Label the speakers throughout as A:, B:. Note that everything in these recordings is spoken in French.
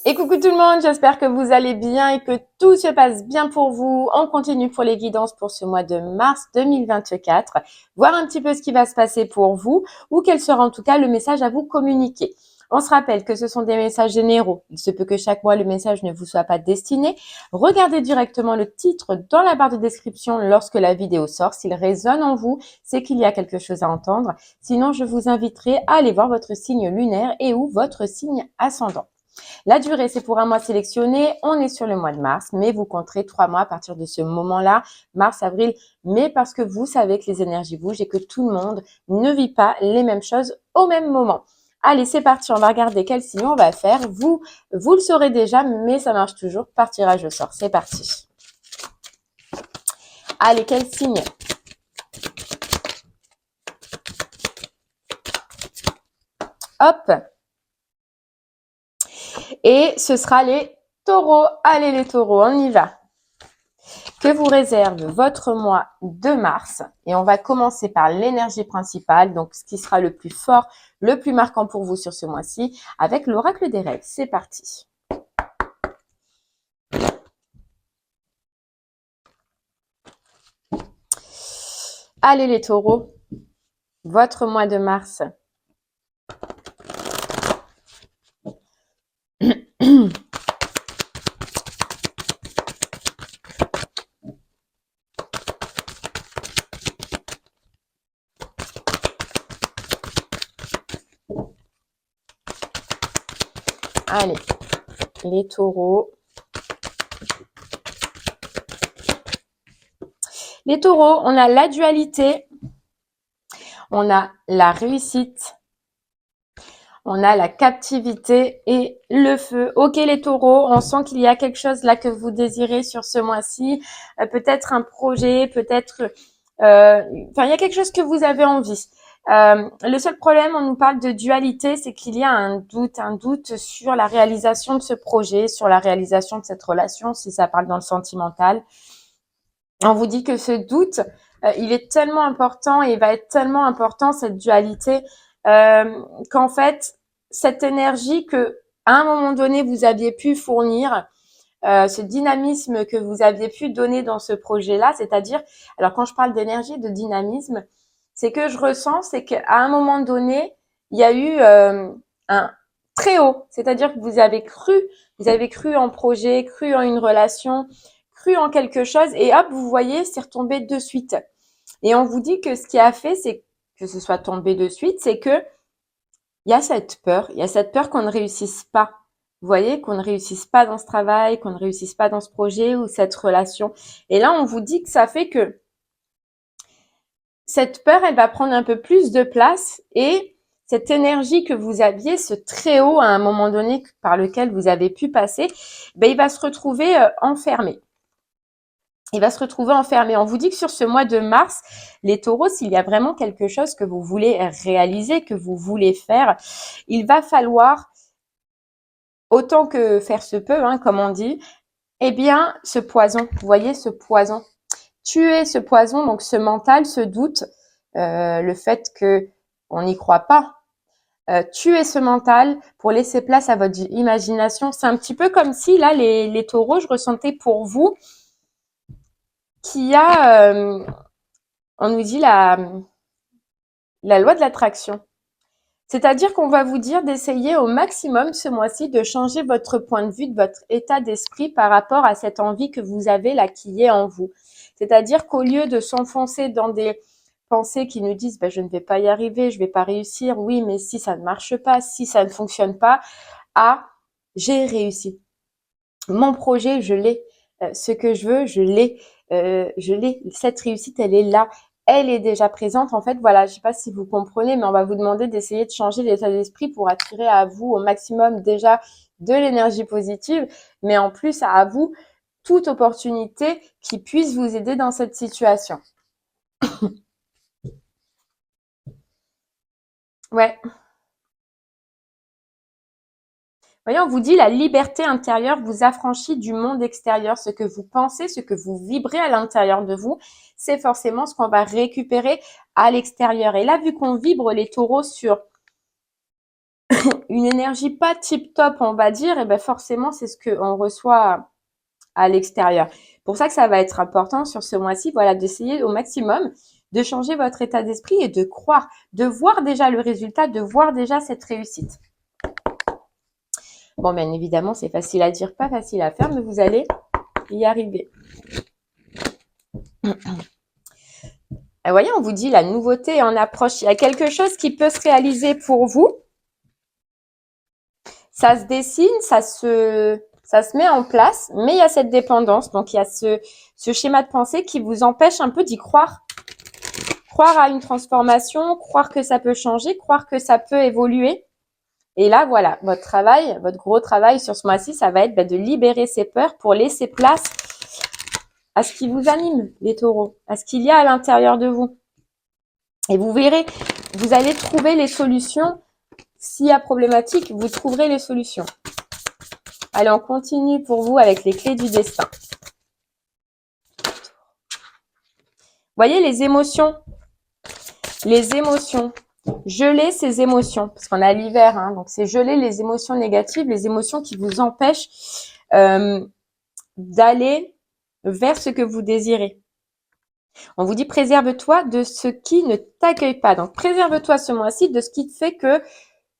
A: Et coucou tout le monde, j'espère que vous allez bien et que tout se passe bien pour vous. On continue pour les guidances pour ce mois de mars 2024, voir un petit peu ce qui va se passer pour vous ou quel sera en tout cas le message à vous communiquer. On se rappelle que ce sont des messages généraux. Il se peut que chaque mois le message ne vous soit pas destiné. Regardez directement le titre dans la barre de description lorsque la vidéo sort. S'il résonne en vous, c'est qu'il y a quelque chose à entendre. Sinon, je vous inviterai à aller voir votre signe lunaire et ou votre signe ascendant. La durée, c'est pour un mois sélectionné. On est sur le mois de mars, mais vous compterez 3 mois à partir de ce moment-là, mars, avril, mai, parce que vous savez que les énergies bougent et que tout le monde ne vit pas les mêmes choses au même moment. Allez, c'est parti, on va regarder quel signe on va faire. Vous le saurez déjà, mais ça marche toujours par tirage au sort. C'est parti. Allez, quel signe? Hop. Et ce sera les taureaux. Allez les taureaux, on y va. Que vous réserve votre mois de mars. Et on va commencer par l'énergie principale, donc ce qui sera le plus fort, le plus marquant pour vous sur ce mois-ci, avec l'oracle des règles. C'est parti. Allez les taureaux, votre mois de mars. Allez, les taureaux. Les taureaux, on a la dualité, on a la réussite, on a la captivité et le feu. Ok les taureaux, on sent qu'il y a quelque chose là que vous désirez sur ce mois-ci. Peut-être un projet, peut-être... il y a quelque chose que vous avez envie. Le seul problème, on nous parle de dualité, c'est qu'il y a un doute sur la réalisation de ce projet, sur la réalisation de cette relation, si ça parle dans le sentimental. On vous dit que ce doute, il est tellement important et il va être tellement important, cette dualité, qu'en fait, cette énergie que à un moment donné, vous aviez pu fournir, ce dynamisme que vous aviez pu donner dans ce projet-là, c'est-à-dire, alors quand je parle d'énergie, de dynamisme, c'est que je ressens, c'est qu'à un moment donné, il y a eu un très haut, c'est-à-dire que vous avez cru en projet, cru en une relation, cru en quelque chose, et hop, vous voyez, c'est retombé de suite. Et on vous dit que ce qui a fait, c'est que ce soit tombé de suite, c'est que il y a cette peur qu'on ne réussisse pas. Vous voyez, qu'on ne réussisse pas dans ce travail, qu'on ne réussisse pas dans ce projet ou cette relation. Et là, on vous dit que ça fait que cette peur, elle va prendre un peu plus de place et cette énergie que vous aviez, ce très haut à un moment donné par lequel vous avez pu passer, il va se retrouver enfermé. Il va se retrouver enfermé. On vous dit que sur ce mois de mars, les taureaux, s'il y a vraiment quelque chose que vous voulez réaliser, que vous voulez faire, il va falloir, autant que faire se peut, comme on dit, eh bien, ce poison, vous voyez ce poison, tuer ce poison, donc ce mental, ce doute, le fait que on n'y croit pas, tuer ce mental pour laisser place à votre imagination. C'est un petit peu comme si, là, les taureaux, je ressentais pour vous qu'il y a, on nous dit la loi de l'attraction. C'est-à-dire qu'on va vous dire d'essayer au maximum ce mois-ci de changer votre point de vue, de votre état d'esprit par rapport à cette envie que vous avez là qui est en vous. C'est-à-dire qu'au lieu de s'enfoncer dans des pensées qui nous disent je ne vais pas y arriver, je ne vais pas réussir, oui, mais si ça ne marche pas, si ça ne fonctionne pas, j'ai réussi. Mon projet, je l'ai. Ce que je veux, je l'ai. Je l'ai. Cette réussite, elle est là. Elle est déjà présente. En fait, voilà, je sais pas si vous comprenez, mais on va vous demander d'essayer de changer l'état d'esprit pour attirer à vous au maximum déjà de l'énergie positive, mais en plus à vous toute opportunité qui puisse vous aider dans cette situation. Ouais. Voyez, on vous dit la liberté intérieure vous affranchit du monde extérieur. Ce que vous pensez, ce que vous vibrez à l'intérieur de vous, c'est forcément ce qu'on va récupérer à l'extérieur. Et là, vu qu'on vibre les taureaux sur une énergie pas tip-top, on va dire, et ben forcément, c'est ce qu'on reçoit à l'extérieur. Pour ça que ça va être important sur ce mois-ci, voilà, d'essayer au maximum de changer votre état d'esprit et de croire, de voir déjà le résultat, de voir déjà cette réussite. Bon, bien évidemment, c'est facile à dire, pas facile à faire, mais vous allez y arriver. Et voyez, on vous dit la nouveauté est en approche. Il y a quelque chose qui peut se réaliser pour vous. Ça se dessine, ça se met en place, mais il y a cette dépendance. Donc, il y a ce schéma de pensée qui vous empêche un peu d'y croire. Croire à une transformation, croire que ça peut changer, croire que ça peut évoluer. Et là, voilà, votre travail, votre gros travail sur ce mois-ci, ça va être de libérer ces peurs pour laisser place à ce qui vous anime, les taureaux, à ce qu'il y a à l'intérieur de vous. Et vous verrez, vous allez trouver les solutions. S'il y a problématique, vous trouverez les solutions. Allez, on continue pour vous avec les clés du destin. Voyez les émotions. Les émotions. Geler ces émotions. Parce qu'on a l'hiver, hein, donc c'est geler les émotions négatives, les émotions qui vous empêchent d'aller vers ce que vous désirez. On vous dit préserve-toi de ce qui ne t'accueille pas. Donc préserve-toi ce mois-ci de ce qui te fait que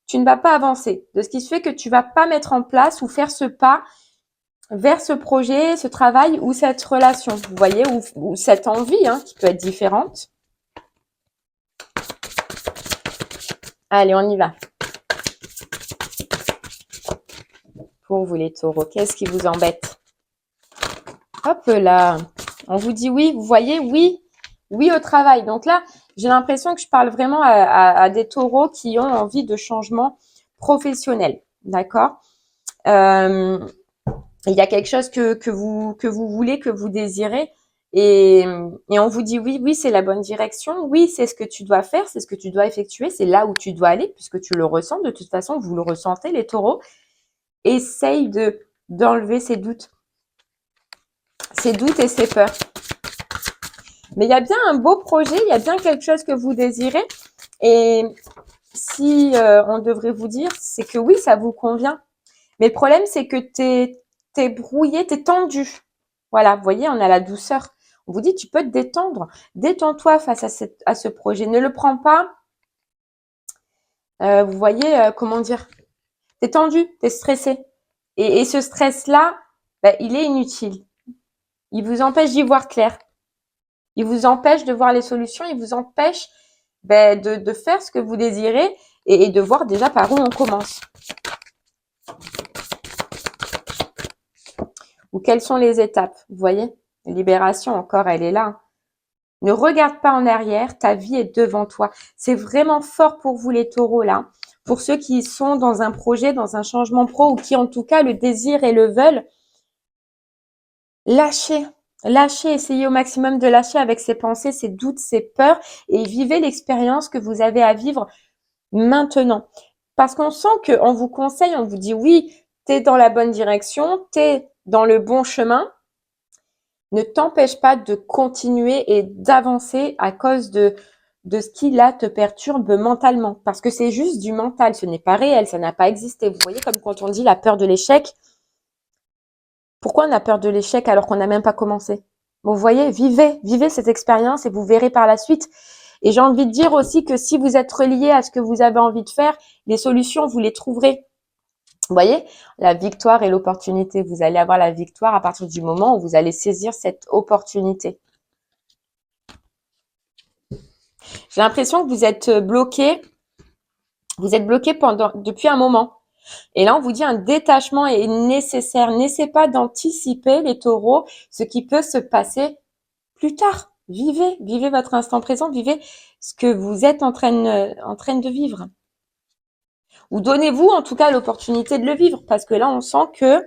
A: tu ne vas pas avancer, de ce qui fait que tu vas pas mettre en place ou faire ce pas vers ce projet, ce travail ou cette relation, vous voyez, ou cette envie hein, qui peut être différente. Allez, on y va. Pour vous les taureaux, qu'est-ce qui vous embête? Hop là, on vous dit oui, vous voyez, oui au travail. Donc là, j'ai l'impression que je parle vraiment à des taureaux qui ont envie de changement professionnel, d'accord? Il y a quelque chose que vous voulez, que vous désirez, et on vous dit oui, c'est la bonne direction, oui, c'est ce que tu dois faire, c'est ce que tu dois effectuer, c'est là où tu dois aller, puisque tu le ressens, de toute façon, vous le ressentez, les taureaux. Essaye d'enlever ces doutes et ces peurs. Mais il y a bien un beau projet, il y a bien quelque chose que vous désirez, et si on devrait vous dire, c'est que oui, ça vous convient. Mais le problème, c'est que t'es brouillé, t'es tendu. Voilà, vous voyez, on a la douceur. On vous dit, tu peux te détendre. Détends-toi face à ce projet. Ne le prends pas, vous voyez, comment dire, t'es tendu, t'es stressé. Et ce stress-là, il est inutile. Il vous empêche d'y voir clair. Il vous empêche de voir les solutions. Il vous empêche de faire ce que vous désirez et de voir déjà par où on commence. Ou quelles sont les étapes, vous voyez? La libération, encore, elle est là. Ne regarde pas en arrière, ta vie est devant toi. C'est vraiment fort pour vous les taureaux là. Pour ceux qui sont dans un projet, dans un changement pro ou qui en tout cas le désirent et le veulent, lâchez, essayez au maximum de lâcher avec ces pensées, ces doutes, ces peurs et vivez l'expérience que vous avez à vivre maintenant. Parce qu'on sent qu'on vous conseille, on vous dit oui, t'es dans la bonne direction, t'es dans le bon chemin, ne t'empêche pas de continuer et d'avancer à cause de ce qui là te perturbe mentalement. Parce que c'est juste du mental, ce n'est pas réel, ça n'a pas existé. Vous voyez, comme quand on dit la peur de l'échec. Pourquoi on a peur de l'échec alors qu'on n'a même pas commencé? Vous voyez, vivez cette expérience et vous verrez par la suite. Et j'ai envie de dire aussi que si vous êtes relié à ce que vous avez envie de faire, les solutions, vous les trouverez. Vous voyez, la victoire et l'opportunité. Vous allez avoir la victoire à partir du moment où vous allez saisir cette opportunité. J'ai l'impression que vous êtes bloqué. Vous êtes bloqué depuis un moment. Et là, on vous dit un détachement est nécessaire. N'essayez pas d'anticiper, les taureaux, ce qui peut se passer plus tard. Vivez votre instant présent. Vivez ce que vous êtes en train de vivre. Ou donnez-vous en tout cas l'opportunité de le vivre, parce que là on sent que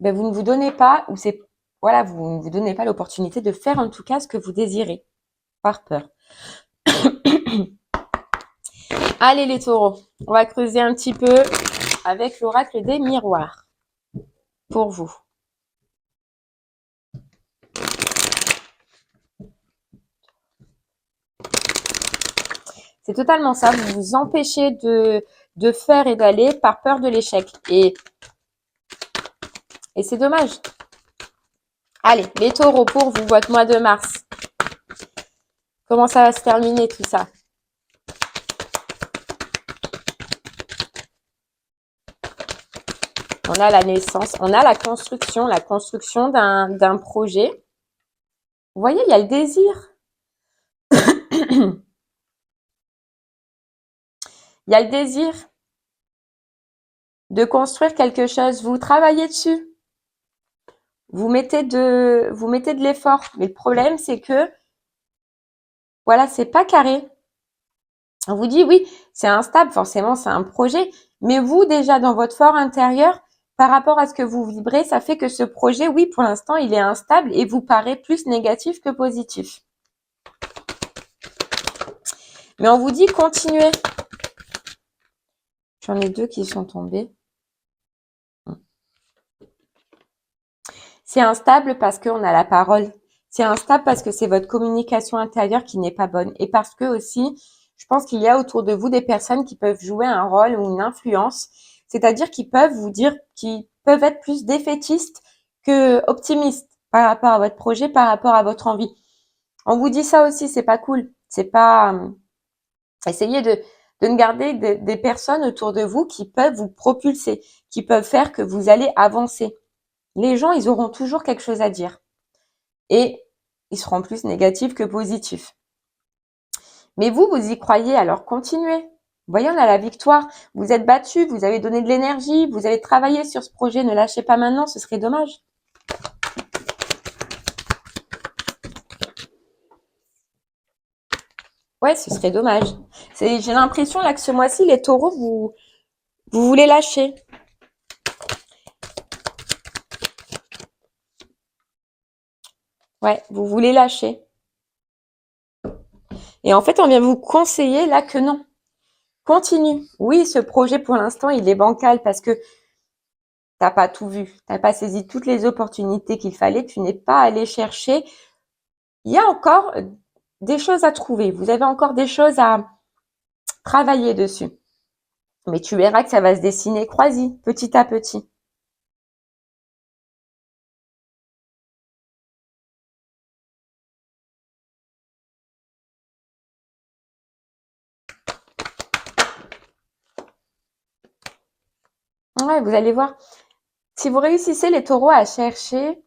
A: vous ne vous donnez pas, ou c'est voilà, vous ne vous donnez pas l'opportunité de faire en tout cas ce que vous désirez, par peur. Allez les taureaux, on va creuser un petit peu avec l'oracle des miroirs pour vous. C'est totalement ça, vous vous empêchez de de faire et d'aller par peur de l'échec. Et c'est dommage. Allez, les taureaux, pour vous, votre mois de mars. Comment ça va se terminer tout ça? On a la naissance, on a la construction d'un projet. Vous voyez, il y a le désir. Il y a le désir de construire quelque chose. Vous travaillez dessus. Vous mettez de l'effort. Mais le problème, c'est que, voilà, c'est pas carré. On vous dit, oui, c'est instable, forcément, c'est un projet. Mais vous, déjà, dans votre fort intérieur, par rapport à ce que vous vibrez, ça fait que ce projet, oui, pour l'instant, il est instable et vous paraît plus négatif que positif. Mais on vous dit, continuez. J'en ai 2 qui sont tombés. C'est instable parce qu'on a la parole. C'est instable parce que c'est votre communication intérieure qui n'est pas bonne. Et parce que aussi, je pense qu'il y a autour de vous des personnes qui peuvent jouer un rôle ou une influence. C'est-à-dire qu'ils peuvent vous dire, qu'ils peuvent être plus défaitistes que optimistes par rapport à votre projet, par rapport à votre envie. On vous dit ça aussi, c'est pas cool. C'est pas, essayez de ne garder des personnes autour de vous qui peuvent vous propulser, qui peuvent faire que vous allez avancer. Les gens, ils auront toujours quelque chose à dire. Et ils seront plus négatifs que positifs. Mais vous y croyez, alors continuez. Vous voyez, on a la victoire. Vous êtes battu, vous avez donné de l'énergie, vous avez travaillé sur ce projet. Ne lâchez pas maintenant, ce serait dommage. Ouais, ce serait dommage. J'ai l'impression là que ce mois-ci, les taureaux, vous voulez lâcher. Ouais, vous voulez lâcher. Et en fait, on vient vous conseiller là que non. Continue. Oui, ce projet pour l'instant, il est bancal parce que t'as pas tout vu. T'as pas saisi toutes les opportunités qu'il fallait. Tu n'es pas allé chercher. Il y a encore des choses à trouver. Vous avez encore des choses à travailler dessus. Mais tu verras que ça va se dessiner croisi, petit à petit. Ouais, vous allez voir. Si vous réussissez les taureaux à chercher,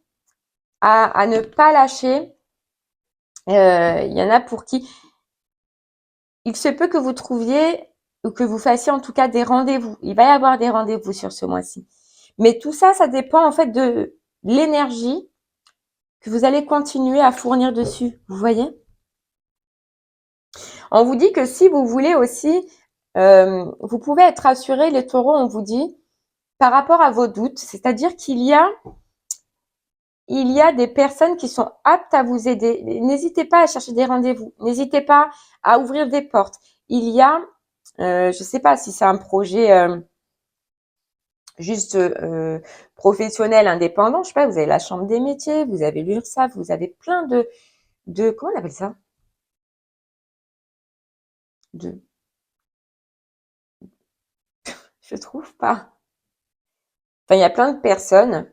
A: à ne pas lâcher, il y en a pour qui il se peut que vous trouviez ou que vous fassiez en tout cas des rendez-vous. Il va y avoir des rendez-vous sur ce mois-ci. Mais tout ça, ça dépend en fait de l'énergie que vous allez continuer à fournir dessus. Vous voyez? On vous dit que si vous voulez aussi, vous pouvez être rassurés, les taureaux, on vous dit, par rapport à vos doutes, c'est-à-dire il y a des personnes qui sont aptes à vous aider. N'hésitez pas à chercher des rendez-vous. N'hésitez pas à ouvrir des portes. Il y a, je ne sais pas si c'est un projet juste professionnel, indépendant. Je sais pas, vous avez la Chambre des métiers, vous avez l'URSSAF, vous avez plein de comment on appelle ça? De, je trouve pas. Enfin, il y a plein de personnes,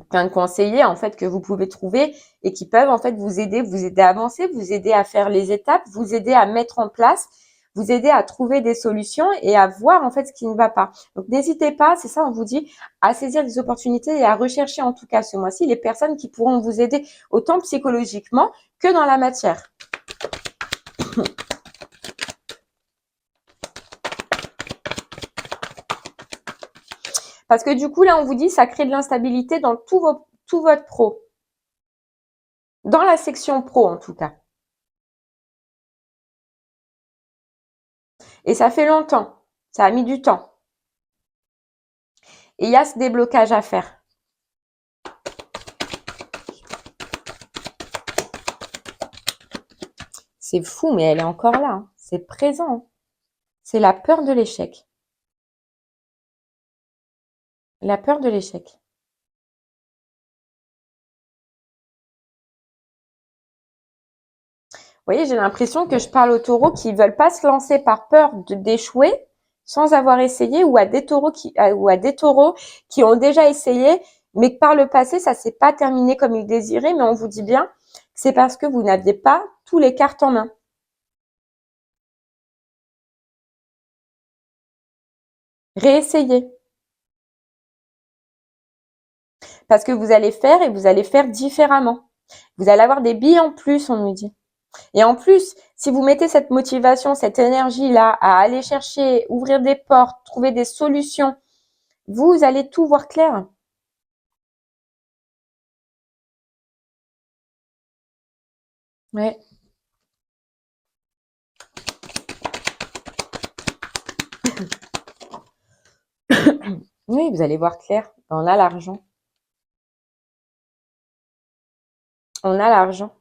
A: plein de conseillers en fait que vous pouvez trouver et qui peuvent en fait vous aider à avancer, vous aider à faire les étapes, vous aider à mettre en place, vous aider à trouver des solutions et à voir en fait ce qui ne va pas. Donc n'hésitez pas, c'est ça on vous dit, à saisir des opportunités et à rechercher en tout cas ce mois-ci les personnes qui pourront vous aider autant psychologiquement que dans la matière. Parce que du coup là on vous dit ça crée de l'instabilité dans tout votre pro. Dans la section pro en tout cas. Et ça fait longtemps. Ça a mis du temps. Et il y a ce déblocage à faire. C'est fou, mais elle est encore là. Hein. C'est présent. C'est la peur de l'échec. La peur de l'échec. Vous voyez, j'ai l'impression que je parle aux taureaux qui veulent pas se lancer par peur d'échouer sans avoir essayé, ou à des taureaux qui ont déjà essayé, mais que par le passé, ça s'est pas terminé comme ils désiraient, mais on vous dit bien que c'est parce que vous n'aviez pas tous les cartes en main. Réessayez. Parce que vous allez faire et vous allez faire différemment. Vous allez avoir des billes en plus, on nous dit. Et en plus, si vous mettez cette motivation, cette énergie-là à aller chercher, ouvrir des portes, trouver des solutions, vous allez tout voir clair. Ouais. Oui, vous allez voir clair. On a l'argent. On a l'argent.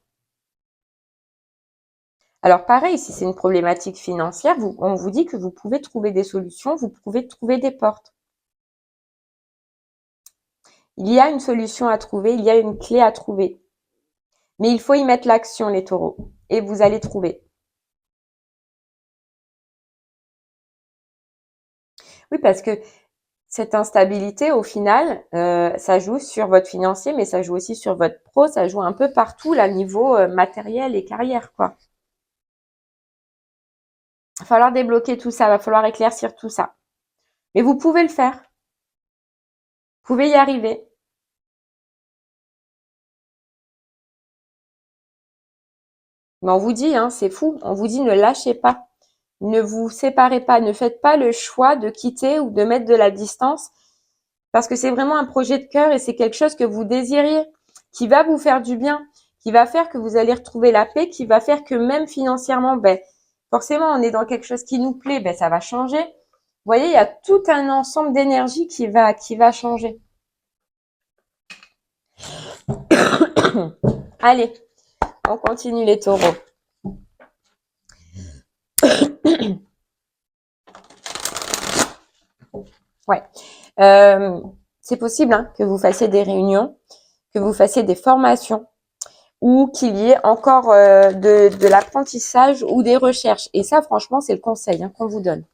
A: Alors pareil, si c'est une problématique financière, on vous dit que vous pouvez trouver des solutions, vous pouvez trouver des portes. Il y a une solution à trouver, il y a une clé à trouver. Mais il faut y mettre l'action, les taureaux. Et vous allez trouver. Oui, parce que cette instabilité, au final, ça joue sur votre financier, mais ça joue aussi sur votre pro, ça joue un peu partout, là, niveau matériel et carrière, quoi. Il va falloir débloquer tout ça, il va falloir éclaircir tout ça. Mais vous pouvez le faire. Vous pouvez y arriver. Mais on vous dit, hein, c'est fou, on vous dit ne lâchez pas. Ne vous séparez pas, ne faites pas le choix de quitter ou de mettre de la distance parce que c'est vraiment un projet de cœur et c'est quelque chose que vous désiriez, qui va vous faire du bien, qui va faire que vous allez retrouver la paix, qui va faire que même financièrement, ben, forcément, on est dans quelque chose qui nous plaît, ben, ça va changer. Vous voyez, il y a tout un ensemble d'énergie qui va changer. Allez, on continue les taureaux. Ouais. C'est possible hein, que vous fassiez des réunions, que vous fassiez des formations ou qu'il y ait encore de l'apprentissage ou des recherches. Et ça, franchement, c'est le conseil hein, qu'on vous donne.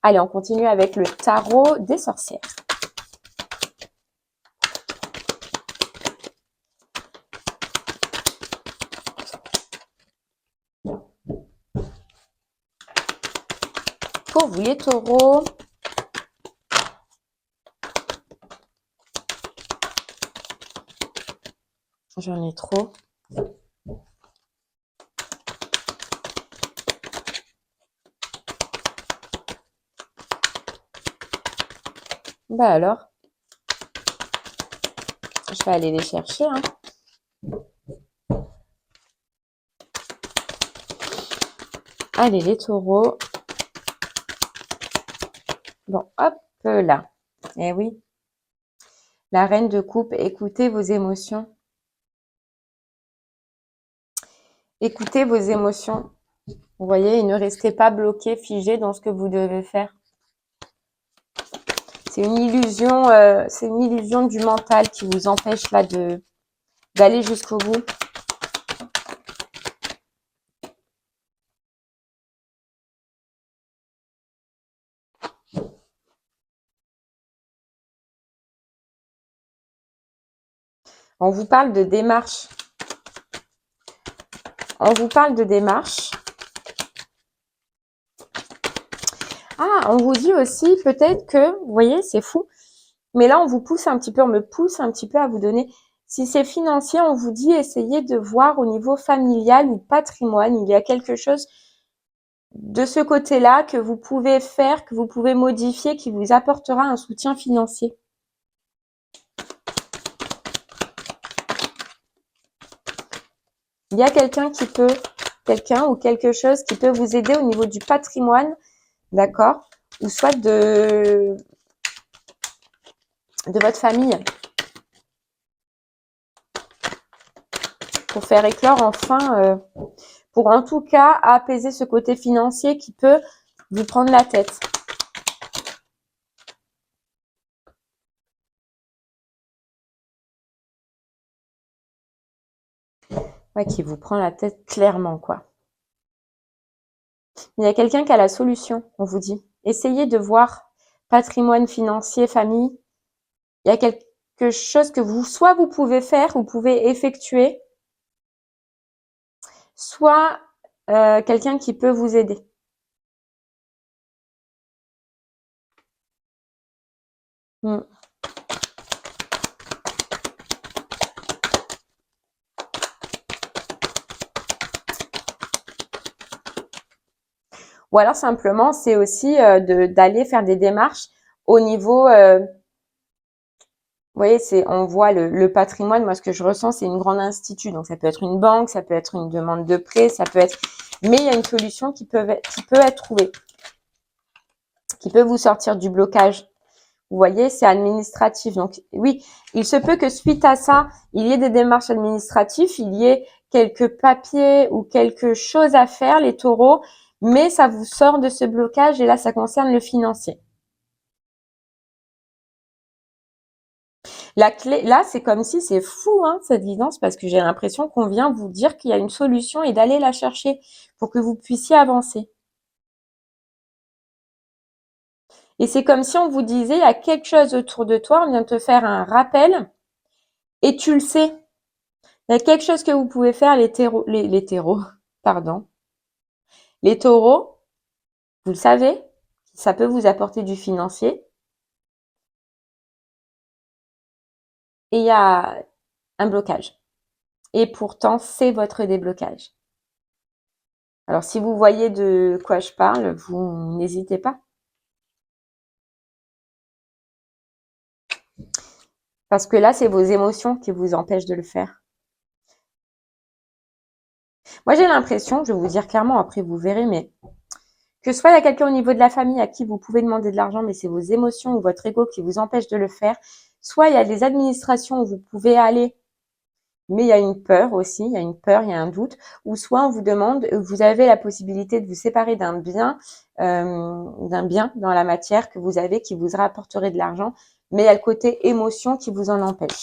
A: Allez, on continue avec le tarot des sorcières. Pour vous les taureaux, j'en ai trop. Bah alors, je vais aller les chercher. Hein. Allez, les taureaux. Bon, hop là. Eh oui. La reine de coupe, écoutez vos émotions. Écoutez vos émotions. Vous voyez, et ne restez pas bloqué, figé dans ce que vous devez faire. C'est une illusion du mental qui vous empêche là d'aller jusqu'au bout. On vous parle de démarche. On vous parle de démarche. Ah, on vous dit aussi peut-être que, vous voyez, c'est fou. Mais là, on vous pousse un petit peu, on me pousse un petit peu à vous donner. Si c'est financier, on vous dit essayez de voir au niveau familial ou patrimoine. Il y a quelque chose de ce côté-là que vous pouvez faire, que vous pouvez modifier, qui vous apportera un soutien financier. Il y a quelqu'un ou quelque chose qui peut vous aider au niveau du patrimoine, d'accord? Ou soit de votre famille. Pour faire éclore enfin, pour en tout cas apaiser ce côté financier qui peut vous prendre la tête. Ouais, qui vous prend la tête clairement, quoi. Il y a quelqu'un qui a la solution, on vous dit. Essayez de voir patrimoine financier, famille. Il y a quelque chose que soit vous pouvez faire, vous pouvez effectuer, soit quelqu'un qui peut vous aider. Mm. Ou alors simplement, c'est aussi d'aller faire des démarches au niveau, vous voyez, on voit le patrimoine. Moi, ce que je ressens, c'est une grande institut. Donc, ça peut être une banque, ça peut être une demande de prêt, ça peut être. Mais il y a une solution qui peut être trouvée, qui peut vous sortir du blocage. Vous voyez, c'est administratif. Donc, oui, il se peut que suite à ça, il y ait des démarches administratives, il y ait quelques papiers ou quelque chose à faire, les taureaux, mais ça vous sort de ce blocage et là, ça concerne le financier. La clé, là, c'est comme si c'est fou, hein, cette guidance, parce que j'ai l'impression qu'on vient vous dire qu'il y a une solution et d'aller la chercher pour que vous puissiez avancer. Et c'est comme si on vous disait, il y a quelque chose autour de toi, on vient te faire un rappel et tu le sais. Il y a quelque chose que vous pouvez faire, les terreaux, pardon. Les taureaux, vous le savez, ça peut vous apporter du financier. Et il y a un blocage. Et pourtant, c'est votre déblocage. Alors, si vous voyez de quoi je parle, vous n'hésitez pas. Parce que là, c'est vos émotions qui vous empêchent de le faire. Moi, j'ai l'impression, je vais vous dire clairement, après vous verrez, mais que soit il y a quelqu'un au niveau de la famille à qui vous pouvez demander de l'argent, mais c'est vos émotions ou votre ego qui vous empêche de le faire. Soit il y a des administrations où vous pouvez aller, mais il y a une peur aussi, il y a une peur, il y a un doute. Ou soit on vous demande, vous avez la possibilité de vous séparer d'un bien dans la matière que vous avez qui vous rapporterait de l'argent, mais il y a le côté émotion qui vous en empêche.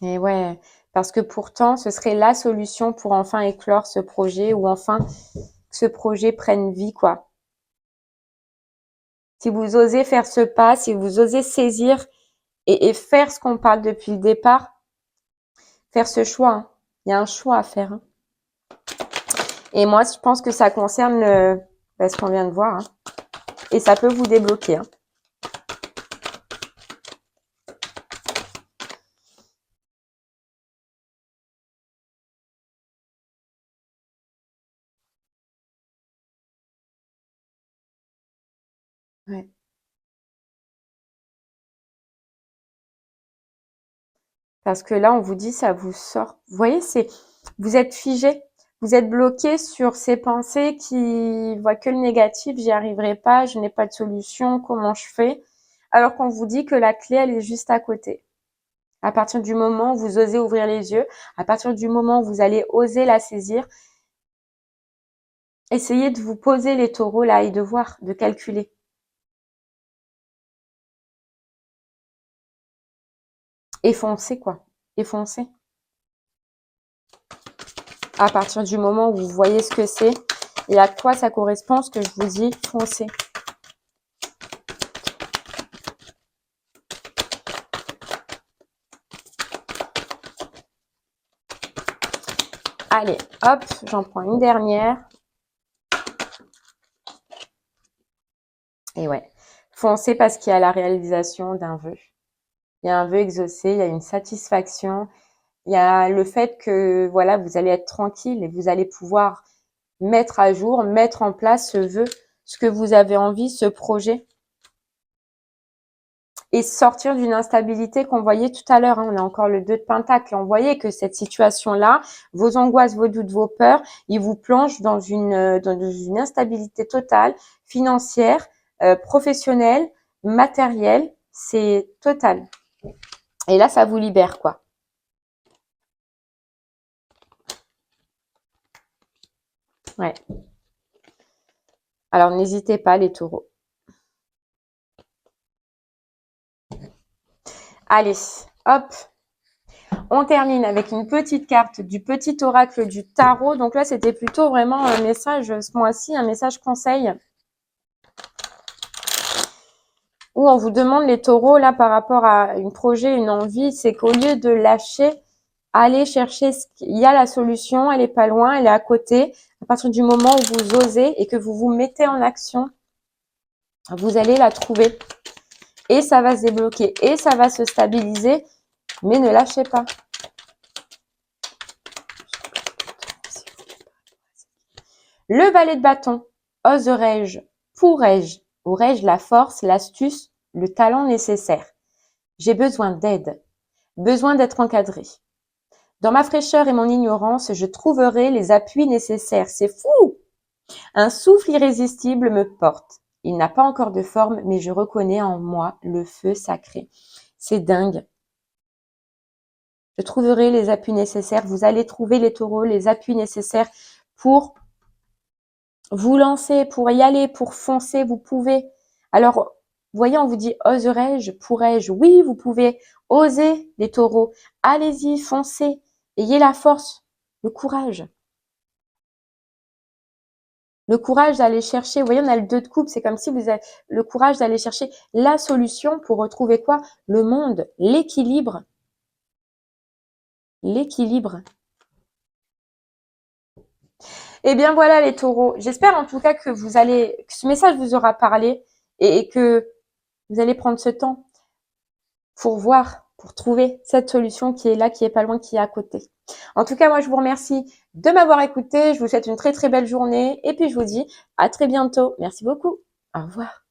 A: Et ouais, parce que pourtant, ce serait la solution pour enfin éclore ce projet ou enfin que ce projet prenne vie, quoi. Si vous osez faire ce pas, si vous osez saisir et faire ce qu'on parle depuis le départ, faire ce choix, hein. Il y a un choix à faire, hein. Et moi, je pense que ça concerne ce qu'on vient de voir, hein. Et ça peut vous débloquer, hein. Ouais. Parce que là, on vous dit, ça vous sort. Vous voyez, vous êtes figé, vous êtes bloqué sur ces pensées qui voient que le négatif, j'y arriverai pas, je n'ai pas de solution, comment je fais? Alors qu'on vous dit que la clé, elle est juste à côté. À partir du moment où vous osez ouvrir les yeux, à partir du moment où vous allez oser la saisir, essayez de vous poser les taureaux là et de voir, de calculer. Et foncez, quoi. Et foncez. À partir du moment où vous voyez ce que c'est et à quoi ça correspond, ce que je vous dis, foncez. Allez, hop, j'en prends une dernière. Et ouais, foncez parce qu'il y a la réalisation d'un vœu. Il y a un vœu exaucé, il y a une satisfaction, il y a le fait que voilà, vous allez être tranquille et vous allez pouvoir mettre à jour, mettre en place ce vœu, ce que vous avez envie, ce projet. Et sortir d'une instabilité qu'on voyait tout à l'heure, hein. On a encore le 2 de Pentacle. On voyait que cette situation-là, vos angoisses, vos doutes, vos peurs, ils vous plongent dans une instabilité totale, financière, professionnelle, matérielle. C'est total. Et là, ça vous libère, quoi. Ouais. Alors, n'hésitez pas, les taureaux. Allez, hop. On termine avec une petite carte du petit oracle du tarot. Donc là, c'était plutôt vraiment un message, ce mois-ci, un message conseil. Où on vous demande les taureaux, là, par rapport à un projet, une envie, c'est qu'au lieu de lâcher, allez chercher ce qu'il y a, la solution, elle est pas loin, elle est à côté. À partir du moment où vous osez et que vous vous mettez en action, vous allez la trouver. Et ça va se débloquer et ça va se stabiliser, mais ne lâchez pas. Le valet de bâton. Oserais-je, pourrais-je, aurais-je la force, l'astuce, le talent nécessaire? J'ai besoin d'aide, besoin d'être encadré. Dans ma fraîcheur et mon ignorance, je trouverai les appuis nécessaires. C'est fou! Un souffle irrésistible me porte. Il n'a pas encore de forme, mais je reconnais en moi le feu sacré. C'est dingue. Je trouverai les appuis nécessaires. Vous allez trouver, les taureaux, les appuis nécessaires pour vous lancer, pour y aller, pour foncer. Vous pouvez. Alors, voyez, on vous dit oserais-je, pourrais-je? Oui, vous pouvez oser, les taureaux. Allez-y, foncez. Ayez la force, le courage. Le courage d'aller chercher, vous voyez, on a le 2 de coupe, c'est comme si vous avez le courage d'aller chercher la solution pour retrouver quoi? Le monde, l'équilibre. L'équilibre. Eh bien voilà les taureaux. J'espère en tout cas que que ce message vous aura parlé et que vous allez prendre ce temps pour voir, pour trouver cette solution qui est là, qui est pas loin, qui est à côté. En tout cas, moi je vous remercie de m'avoir écouté. Je vous souhaite une très très belle journée et puis je vous dis à très bientôt. Merci beaucoup. Au revoir.